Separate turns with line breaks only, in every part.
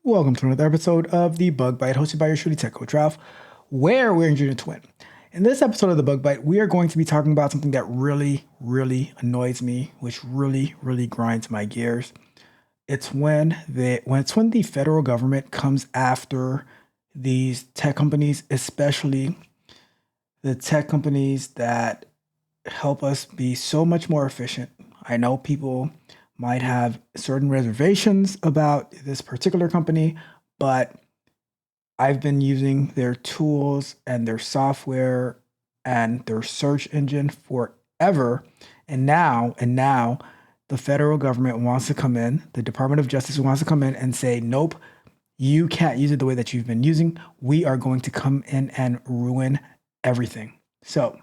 Welcome to another episode of The Bug Bite, hosted by your truly tech coach, Ralph, where we're in Junior Twin. In this episode of The Bug Bite, we are going to be talking about something that really annoys me, which really grinds my gears. It's when the federal government comes after these tech companies, especially the tech companies that help us be so much more efficient. I know people might have certain reservations about this particular company, but I've been using their tools and their software and their search engine forever. And now the federal government wants to come in, the Department of Justice wants to come in and say, nope, you can't use it the way that you've been using. We are going to come in and ruin everything. So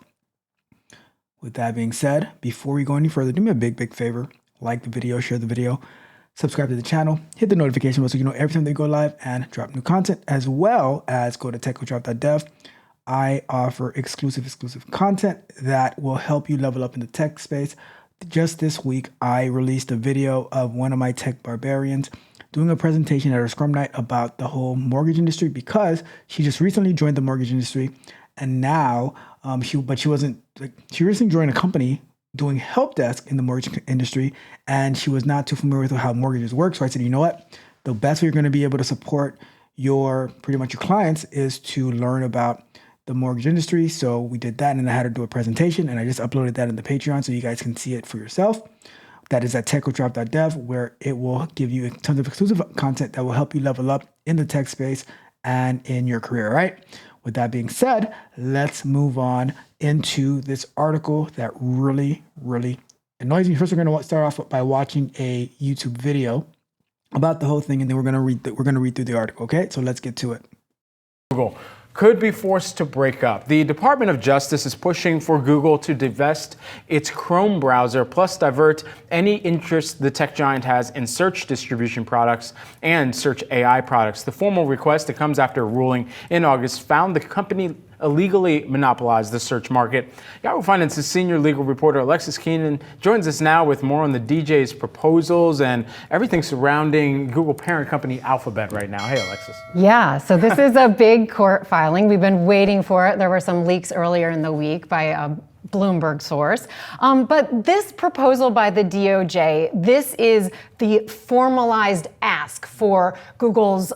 with that being said, before we go any further, do me a big favor. Like the video, share the video, subscribe to the channel, hit the notification bell so you know every time they go live and drop new content, as well as go to techcoachralph.dev. I offer exclusive content that will help you level up in the tech space. Just this week, I released a video of one of my tech barbarians doing a presentation at her Scrum Night about the whole mortgage industry, because she just recently joined the mortgage industry, and now she recently joined a company doing help desk in the mortgage industry, and she was not too familiar with how mortgages work. So I said, you know what? The best way you're going to be able to support your clients is to learn about the mortgage industry. So we did that, and I had her do a presentation, and I just uploaded that in the Patreon so you guys can see it for yourself. That is at techcoachralph.dev, where it will give you tons of exclusive content that will help you level up in the tech space and in your career, right? With that being said, let's move on into this article that really annoys me. First, we're going to start off by watching a YouTube video about the whole thing, and then we're going to read through the article. Okay, so let's get to it.
Google could be forced to break up. The Department of Justice is pushing for Google to divest its Chrome browser, plus divert any interest the tech giant has in search distribution products and search AI products. The formal request that comes after a ruling in August found the company illegally monopolized the search market. Yahoo Finance's senior legal reporter Alexis Keenan joins us now with more on the DJ's proposals and everything surrounding Google parent company Alphabet right now. Hey, Alexis.
Yeah, so this is a big court filing. We've been waiting for it. There were some leaks earlier in the week by a Bloomberg source. But this proposal by the DOJ, this is the formalized ask for Google's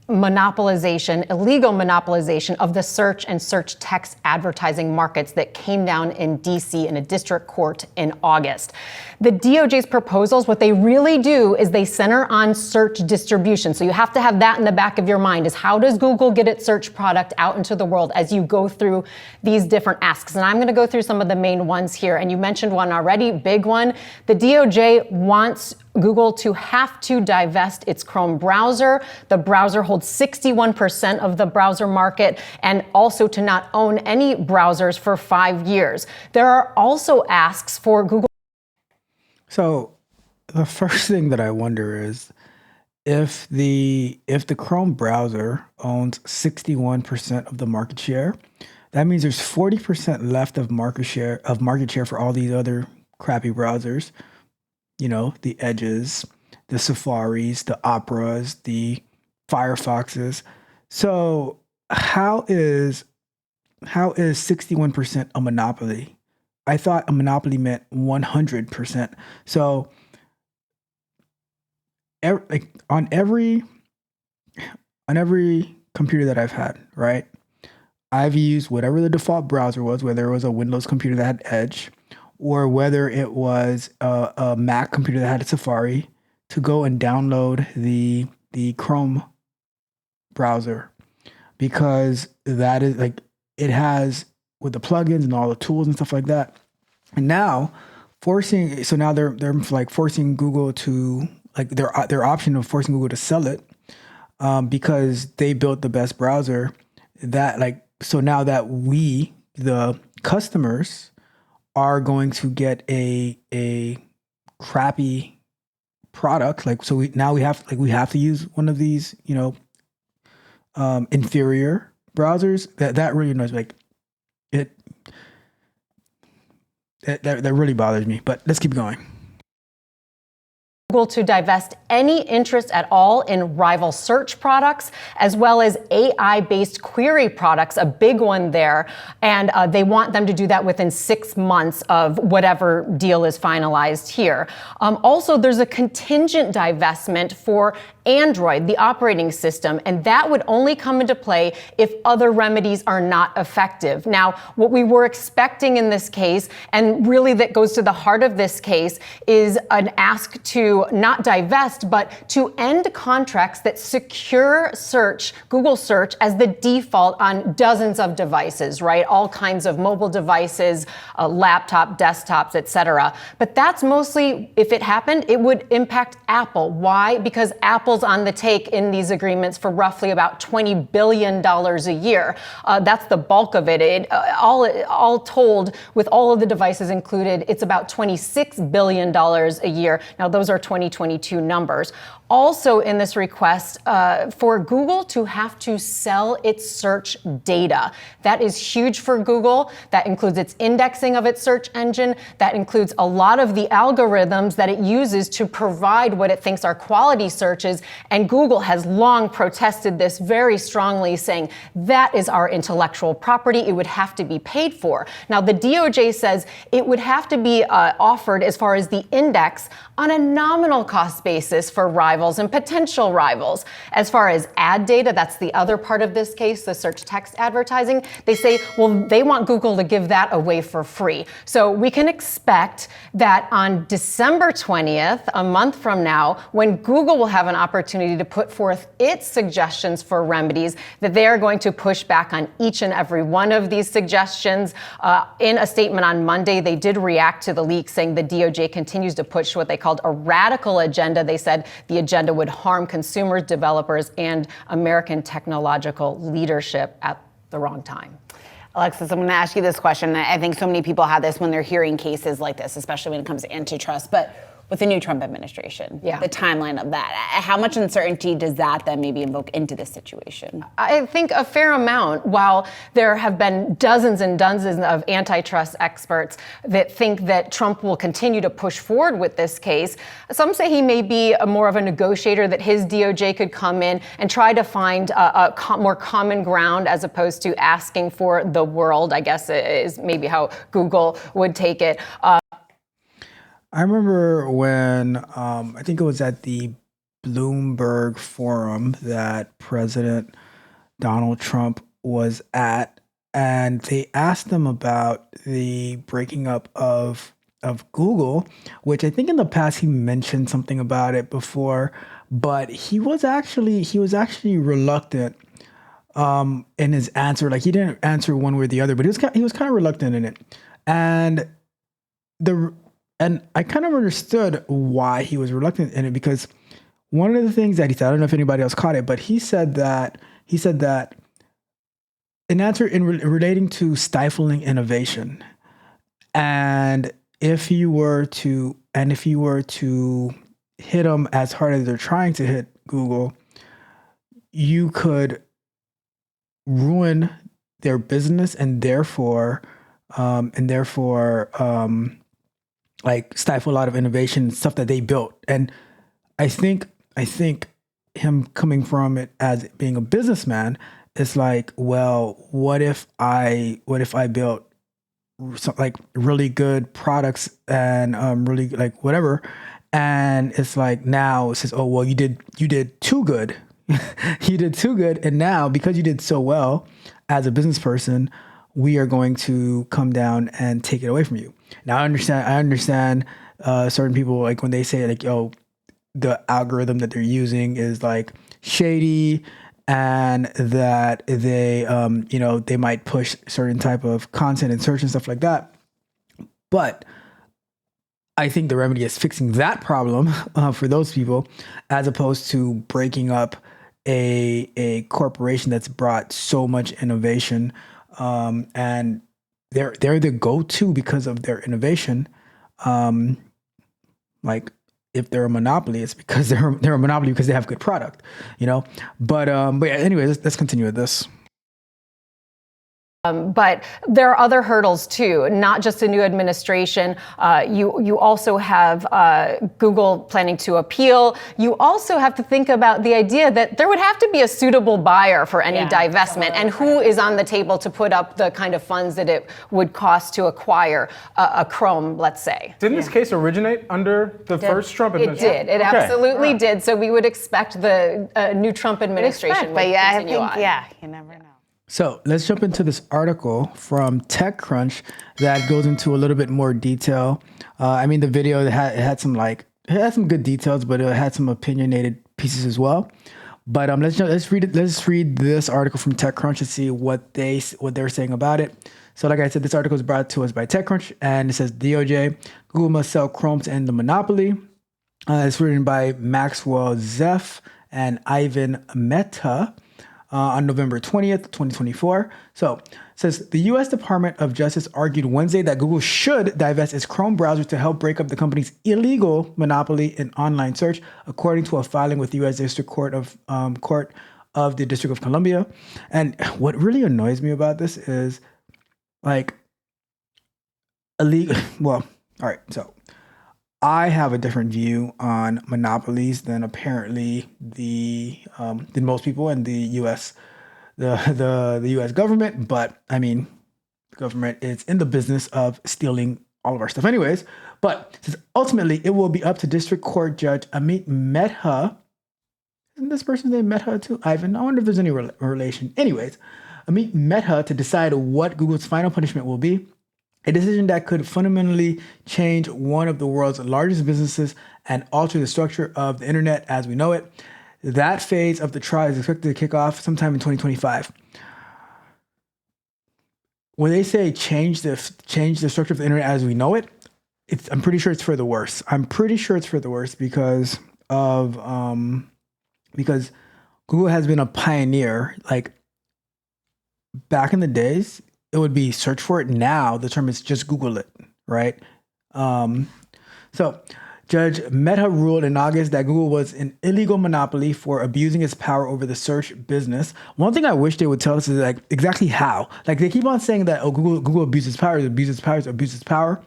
illegal monopolization of the search and search text advertising markets that came down in DC in a district court in August. The DOJ's proposals, what they really do is they center on search distribution. So you have to have that in the back of your mind, is how does Google get its search product out into the world as you go through these different asks? And I'm going to go through some of the main ones here. And you mentioned one already, big one. The DOJ wants Google to have to divest its Chrome browser. The browser holds 61% of the browser market, and also to not own any browsers for 5 years. There are also asks for Google.
So the first thing that I wonder is if the Chrome browser owns 61% of the market share, that means there's 40% left of market share for all these other crappy browsers. You know, the Edges, the Safaris, the Operas, the Firefoxes. So how is 61% a monopoly? I thought a monopoly meant 100%. So on every computer that I've had, right? I've used whatever the default browser was, whether it was a Windows computer that had Edge, or whether it was a Mac computer that had a Safari, to go and download the Chrome browser, because that is it has with the plugins and all the tools and stuff like that. And now they're forcing Google to their option of forcing Google to sell it, because they built the best browser. So now that we, the customers, are going to get a crappy product. We have to use one of these, inferior browsers. That really annoys me. That really bothers me. But let's keep going.
Google to divest any interest at all in rival search products, as well as AI-based query products, a big one there. And they want them to do that within 6 months of whatever deal is finalized here. Also, there's a contingent divestment for Android, the operating system, and that would only come into play if other remedies are not effective. Now, what we were expecting in this case, and really that goes to the heart of this case, is an ask to not divest, but to end contracts that secure search, Google search, as the default on dozens of devices, right? All kinds of mobile devices, laptop, desktops, etc. But that's mostly, if it happened, it would impact Apple. Why? Because Apple's on the take in these agreements for roughly about $20 billion a year. That's the bulk of it. All told, with all of the devices included, it's about $26 billion a year. Now, those are 2022 numbers. Also in this request, for Google to have to sell its search data. That is huge for Google. That includes its indexing of its search engine. That includes a lot of the algorithms that it uses to provide what it thinks are quality searches. And Google has long protested this very strongly, saying that is our intellectual property. It would have to be paid for. Now, the DOJ says it would have to be offered as far as the index on a nominal cost basis for rivals and potential rivals. As far as ad data, that's the other part of this case, the search text advertising. They say, well, they want Google to give that away for free. So we can expect that on December 20th, a month from now, when Google will have an opportunity to put forth its suggestions for remedies, that they are going to push back on each and every one of these suggestions. In a statement on Monday, they did react to the leak, saying the DOJ continues to push what they called a radical agenda. They said the agenda would harm consumers, developers, and American technological leadership at the wrong time.
Alexis, I'm going to ask you this question. I think so many people have this when they're hearing cases like this, especially when it comes to antitrust. But with the new Trump administration, the timeline of that, how much uncertainty does that then maybe invoke into this situation?
I think a fair amount. While there have been dozens and dozens of antitrust experts that think that Trump will continue to push forward with this case, some say he may be more of a negotiator, that his DOJ could come in and try to find a more common ground as opposed to asking for the world, I guess is maybe how Google would take it.
I remember when I think it was at the Bloomberg forum that President Donald Trump was at, and they asked him about the breaking up of Google, which I think in the past he mentioned something about it before, but he was actually reluctant in his answer. Like, he didn't answer one way or the other, but he was kind of reluctant in it, and I kind of understood why he was reluctant in it, because one of the things that he said, I don't know if anybody else caught it, but he said that an answer in relating to stifling innovation, and if you were to hit them as hard as they're trying to hit Google, you could ruin their business and therefore like stifle a lot of innovation and stuff that they built. And I think him coming from it as being a businessman is like, well, what if I built some, like, really good products and really like whatever, and it's like, now it says, oh well, you did too good. You did too good, and now because you did so well as a business person, we are going to come down and take it away from you. Now I understand certain people, like when they say like, oh, the algorithm that they're using is like shady, and that they they might push certain type of content and search and stuff like that. But I think the remedy is fixing that problem for those people, as opposed to breaking up a corporation that's brought so much innovation, and they're the go-to because of their innovation. Like, if they're a monopoly, it's because they're a monopoly because they have good product, But yeah, anyways, let's continue with this.
But there are other hurdles too, not just a new administration. You also have Google planning to appeal. You also have to think about the idea that there would have to be a suitable buyer for any divestment, and who is on the table to put up the kind of funds that it would cost to acquire a Chrome, let's say.
Didn't this case originate under the first Trump administration?
It did. It absolutely did. So we would expect the new Trump administration would continue on.
You never know.
So let's jump into this article from TechCrunch that goes into a little bit more detail. The video it had some good details, but it had some opinionated pieces as well. But let's read it. Let's read this article from TechCrunch and see what they're saying about it. So, like I said, this article is brought to us by TechCrunch, and it says DOJ: Google must sell Chrome to end the monopoly. It's written by Maxwell Zeff and Ivan Mehta. On November 20th, 2024. So it says the U.S. Department of Justice argued Wednesday that Google should divest its Chrome browser to help break up the company's illegal monopoly in online search, according to a filing with the U.S. District Court of the District of Columbia. And what really annoys me about this is illegal. Well, all right. So I have a different view on monopolies than apparently than most people in the U.S. the U.S. government. But I mean, the government is in the business of stealing all of our stuff, anyways. But since ultimately, it will be up to District Court Judge Amit Mehta. Isn't this person's name Mehta too? Ivan. I wonder if there's any relation. Anyways, Amit Mehta to decide what Google's final punishment will be. A decision that could fundamentally change one of the world's largest businesses and alter the structure of the internet as we know it. That phase of the trial is expected to kick off sometime in 2025. When they say change the structure of the internet as we know it, I'm pretty sure it's for the worse. I'm pretty sure it's for the worse because Google has been a pioneer. Like back in the days, it would be search for it. Now the term is just Google it, right? So Judge Mehta ruled in August that Google was an illegal monopoly for abusing its power over the search business. One thing I wish they would tell us is exactly how. They keep on saying that Google abuses power, abuses power.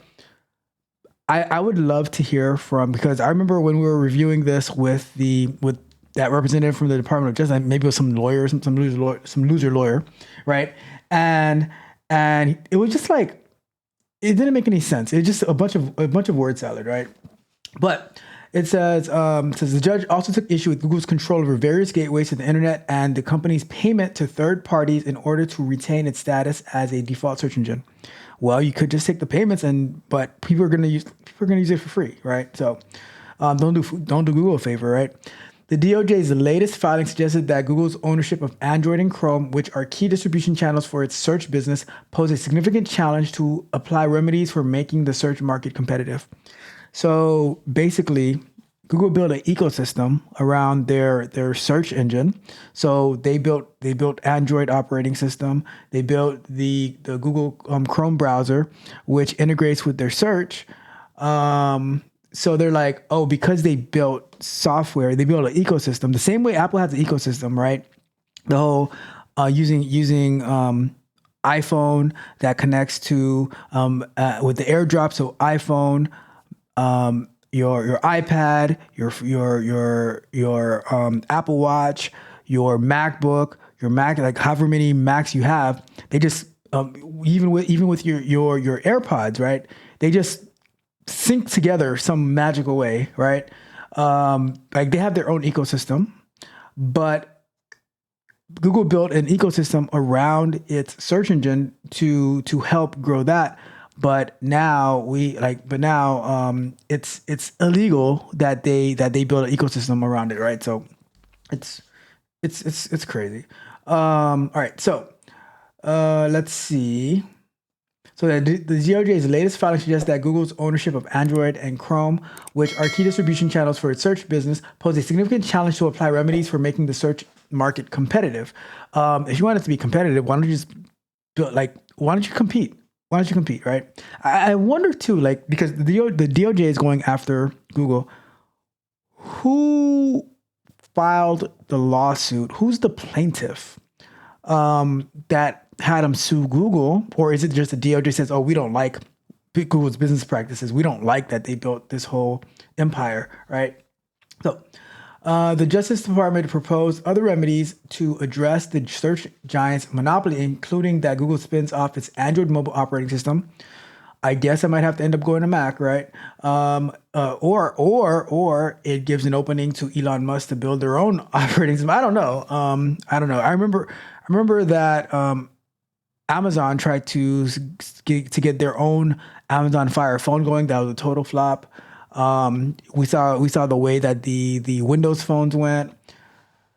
I would love to hear from, because I remember when we were reviewing this with that representative from the Department of Justice, maybe it was some lawyer, some loser lawyer, right? And it was just it didn't make any sense. It's just a bunch of word salad, right? But it says the judge also took issue with Google's control over various gateways to the internet and the company's payment to third parties in order to retain its status as a default search engine. Well, you could just take the payments, but people are gonna use it for free, right? So don't do Google a favor, right? The DOJ's latest filing suggested that Google's ownership of Android and Chrome, which are key distribution channels for its search business, pose a significant challenge to apply remedies for making the search market competitive. So basically, Google built an ecosystem around their search engine. So they built Android operating system. They built the Google Chrome browser, which integrates with their search. So they're like, oh, because they built software, they built an ecosystem, the same way Apple has an ecosystem, right? The whole using iPhone that connects to with the AirDrop, so iPhone, your iPad, your Apple Watch, your MacBook, your Mac, however many Macs you have, they just even with your AirPods, right? They just sync together some magical way, right? They have their own ecosystem, but Google built an ecosystem around its search engine to help grow that. But now it's illegal that they build an ecosystem around it, right? So it's crazy. All right, so let's see. So the DOJ's latest filing suggests that Google's ownership of Android and Chrome, which are key distribution channels for its search business, pose a significant challenge to apply remedies for making the search market competitive. If you want it to be competitive, why don't you just why don't you compete? Why don't you compete, right? I wonder too, because the DOJ is going after Google. Who filed the lawsuit? Who's the plaintiff? that had them sue Google? Or is it just the DOJ says, oh, we don't like Google's business practices. We don't like that they built this whole empire, right? So the Justice Department proposed other remedies to address the search giant's monopoly, including that Google spins off its Android mobile operating system. I guess I might have to end up going to Mac, right? Or it gives an opening to Elon Musk to build their own operating system. I don't know. I don't know. I remember that Amazon tried to get their own Amazon Fire phone going. That was a total flop. We saw the way that the Windows phones went.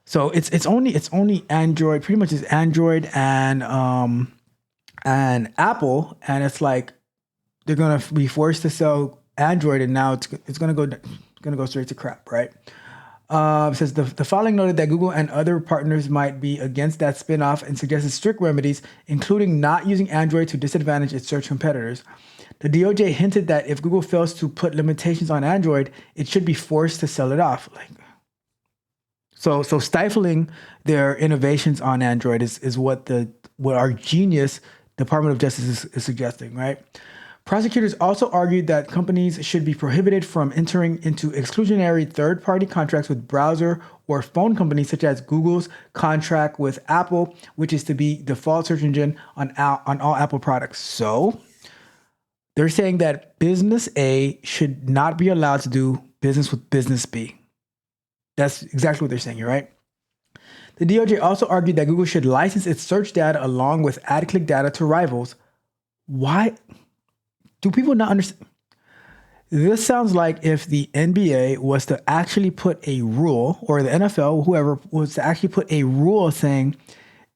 So it's only Android. Pretty much it's Android and Apple, and it's like they're gonna be forced to sell Android, and now it's gonna go straight to crap, right? It says the filing noted that Google and other partners might be against that spinoff and suggested strict remedies, including not using Android to disadvantage its search competitors. The DOJ hinted that if Google fails to put limitations on Android, it should be forced to sell it off. So stifling their innovations on Android is what our genius Department of Justice is suggesting, right? Prosecutors also argued that companies should be prohibited from entering into exclusionary third-party contracts with browser or phone companies, such as Google's contract with Apple, which is to be default search engine on all Apple products. So they're saying that business A should not be allowed to do business with business B. That's exactly what they're saying here, right? The DOJ also argued that Google should license its search data along with ad click data to rivals. Why? Do people not understand? This sounds like if the NBA was to actually put a rule, or the NFL, whoever was to actually put a rule saying,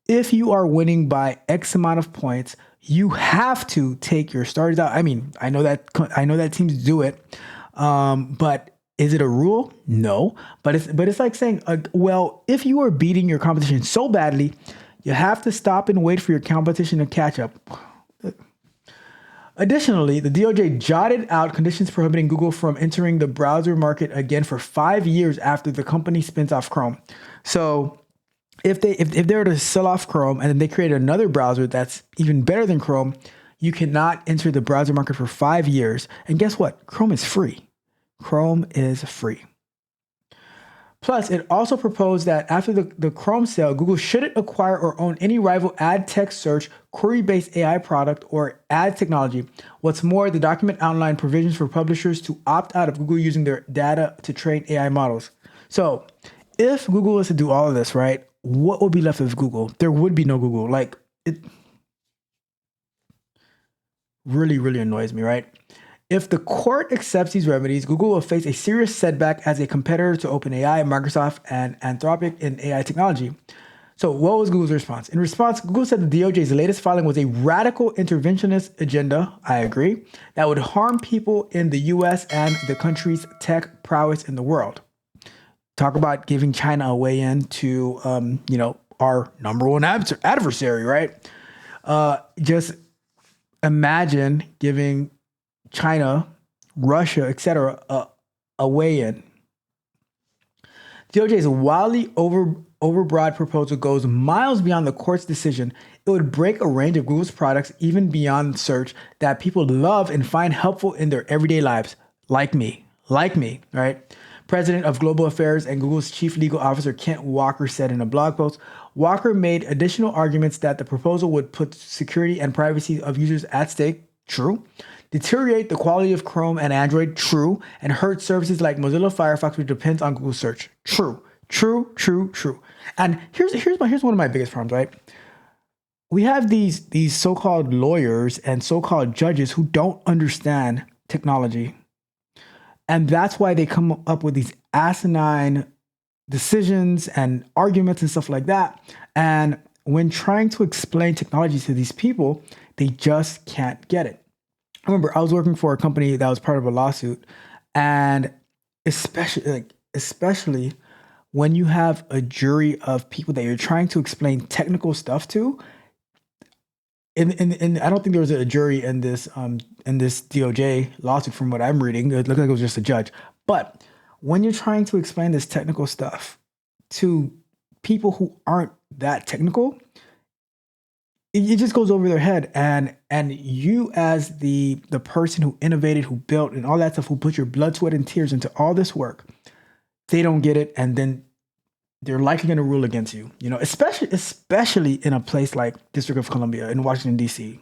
if you are winning by X amount of points, you have to take your starters out. I mean, I know that teams do it, but is it a rule? No, but it's like saying, well, if you are beating your competition so badly, you have to stop and wait for your competition to catch up. Additionally, the DOJ jotted out conditions prohibiting Google from entering the browser market again for 5 years after the company spins off Chrome. So if they were to sell off Chrome and then they create another browser that's even better than Chrome, you cannot enter the browser market for 5 years. And guess what? Chrome is free. Chrome is free. Plus, it also proposed that after the Chrome sale, Google shouldn't acquire or own any rival ad tech search, query-based AI product, or ad technology. What's more, the document outlined provisions for publishers to opt out of Google using their data to train AI models. So if Google was to do all of this, right, what would be left of Google? There would be no Google. Like, it really, really annoys me, right? If the court accepts these remedies, Google will face a serious setback as a competitor to OpenAI, Microsoft, and Anthropic in AI technology. So what was Google's response? In response, Google said the DOJ's latest filing was a radical interventionist agenda, I agree, that would harm people in the US and the country's tech prowess in the world. Talk about giving China a way in to, our number one adversary, right? Just imagine giving China, Russia, etc., a way in. DOJ's wildly overbroad proposal goes miles beyond the court's decision. It would break a range of Google's products, even beyond search, that people love and find helpful in their everyday lives, like me, right? President of Global Affairs and Google's chief legal officer, Kent Walker, said in a blog post, Walker made additional arguments that the proposal would put security and privacy of users at stake, true, deteriorate the quality of Chrome and Android, true, and hurt services like Mozilla Firefox, which depends on Google search, true. And here's one of my biggest problems, right? We have these so-called lawyers and so-called judges who don't understand technology. And that's why they come up with these asinine decisions and arguments and stuff like that. And when trying to explain technology to these people, they just can't get it. I remember I was working for a company that was part of a lawsuit, and especially when you have a jury of people that you're trying to explain technical stuff to, and I don't think there was a jury in this DOJ lawsuit from what I'm reading. It looked like it was just a judge. But when you're trying to explain this technical stuff to people who aren't that technical, it just goes over their head. And you as the person who innovated, who built and all that stuff, who put your blood, sweat, and tears into all this work, they don't get it. And then they're likely going to rule against you, you know, especially in a place like District of Columbia in Washington, D.C.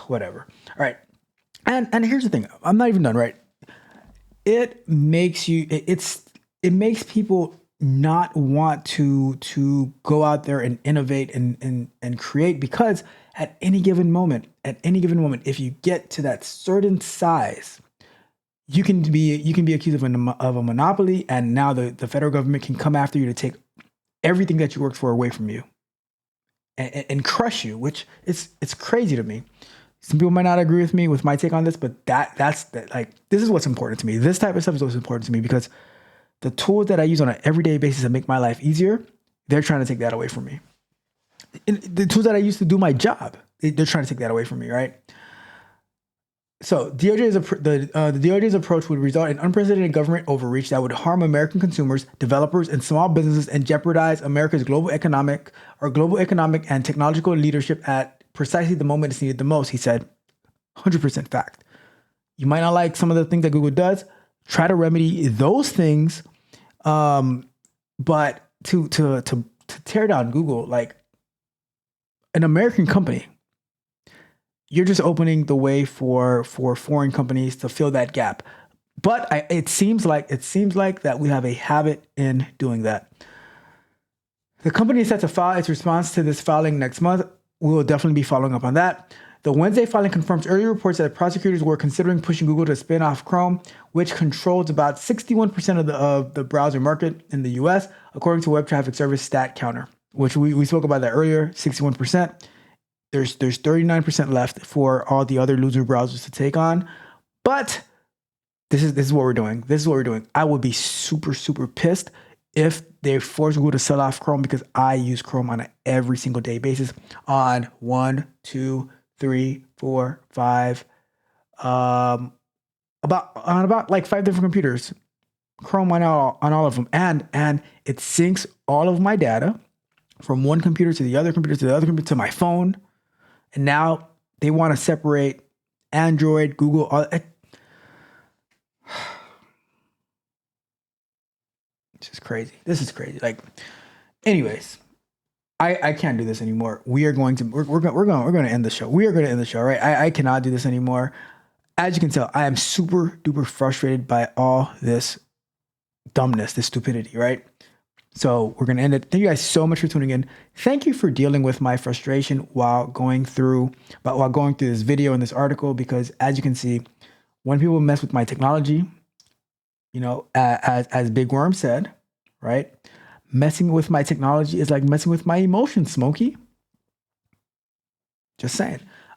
Whatever. All right. And here's the thing. I'm not even done, right? It makes people not want to go out there and innovate and create, because at any given moment, if you get to that certain size, you can be accused of a monopoly, and now the federal government can come after you to take everything that you worked for away from you and crush you, which it's crazy to me. Some people might not agree with me with my take on this, but this is what's important to me. This type of stuff is what's important to me, because the tools that I use on an everyday basis to make my life easier, they're trying to take that away from me. And the tools that I use to do my job, they're trying to take that away from me, right? So the DOJ's approach would result in unprecedented government overreach that would harm American consumers, developers, and small businesses, and jeopardize America's global economic and technological leadership at precisely the moment it's needed the most, he said. 100% fact. You might not like some of the things that Google does. Try to remedy those things, but to tear down Google, like an American company, you're just opening the way for foreign companies to fill that gap. But it seems like that we have a habit in doing that. The company is set to file its response to this filing next month. We will definitely be following up on that. The Wednesday filing confirms earlier reports that prosecutors were considering pushing Google to spin off Chrome, which controls about 61% of the browser market in the US, according to web traffic service StatCounter, which we spoke about that earlier, 61%. There's 39% left for all the other loser browsers to take on. But this is what we're doing. I would be super, super pissed if they force Google to sell off Chrome, because I use Chrome on an every single day basis on 1, 2, 3, 4, 5, about like 5 different computers. Chrome on all of them, and it syncs all of my data from one computer to the other computer to the other computer to my phone. And now they want to separate Android, Google. This is crazy. Like, anyways, I can't do this anymore. We're going to end the show. We are going to end the show, right? I cannot do this anymore. As you can tell, I am super duper frustrated by all this dumbness, this stupidity, right? So we're going to end it. Thank you guys so much for tuning in. Thank you for dealing with my frustration while going through this video and this article, because as you can see, when people mess with my technology, you know, as Big Worm said, right? Messing with my technology is like messing with my emotions, Smokey.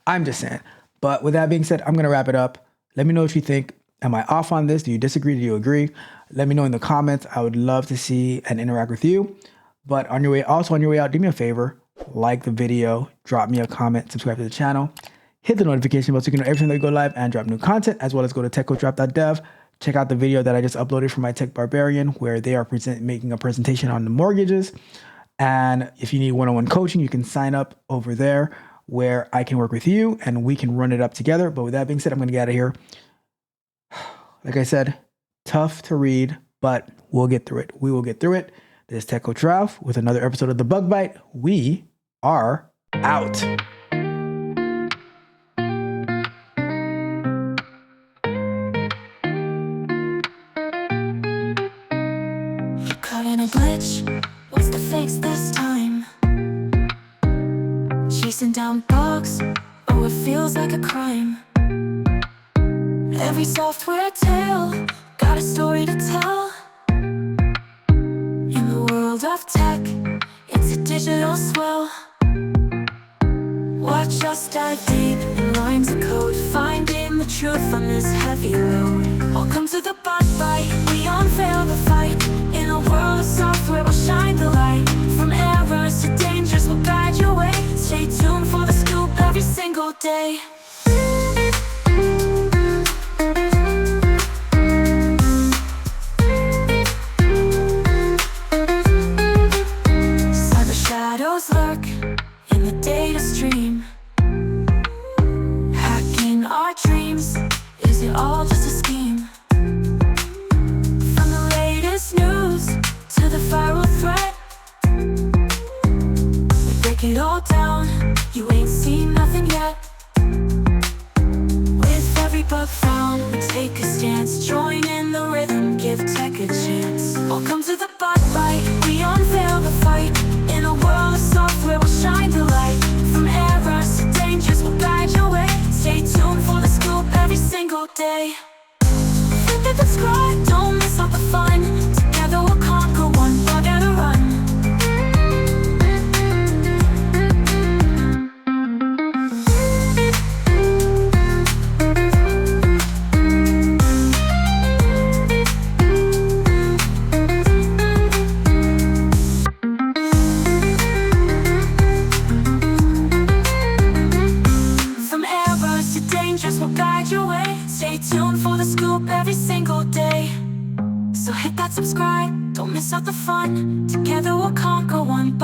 I'm just saying. But with that being said, I'm going to wrap it up. Let me know what you think. Am I off on this? Do you disagree? Do you agree? Let me know in the comments. I would love to see and interact with you. But on your way out, do me a favor, like the video, drop me a comment, subscribe to the channel, hit the notification bell so you can know every time that we go live and drop new content, as well as go to techcoachdraft.dev. Check out the video that I just uploaded from my Tech Barbarian, where they are making a presentation on the mortgages. And if you need one-on-one coaching, you can sign up over there, where I can work with you and we can run it up together. But with that being said, I'm going to get out of here. Like I said, tough to read, but we'll get through it. We will get through it. This is Tech Coach Ralph with another episode of The Bug Bite. We are out.
Caught in a glitch, what's the fix this time? Chasing down bugs, oh it feels like a crime. Every software tale, got a story to tell. In the world of tech, it's a digital swell. Watch us dive deep in lines of code, finding the truth on this heavy load. Welcome to the Bug Bite, we unveil the fight. In a world of software, we'll shine the light. From errors to dangers, we'll guide your way. Stay tuned for the scoop every single day. Cyber shadows lurk in the day it all just a scheme. From the latest news to the viral threat, we break it all down, you ain't seen nothing yet. With every bug found, we take a stance. Join in the rhythm, give tech a chance. Welcome to the Bug Bite, we unveil the fight. In a world of software, we'll shine the light. From errors to dangers, we'll guide your way. Stay tuned for the scoop every single day. Hit the subscribe, don't miss out the fun. Together we'll conquer one bug at a run. From errors to dangers, we'll guide your way. Stay tuned for the scoop every single day. So hit that subscribe, don't miss out the fun. Together we'll conquer one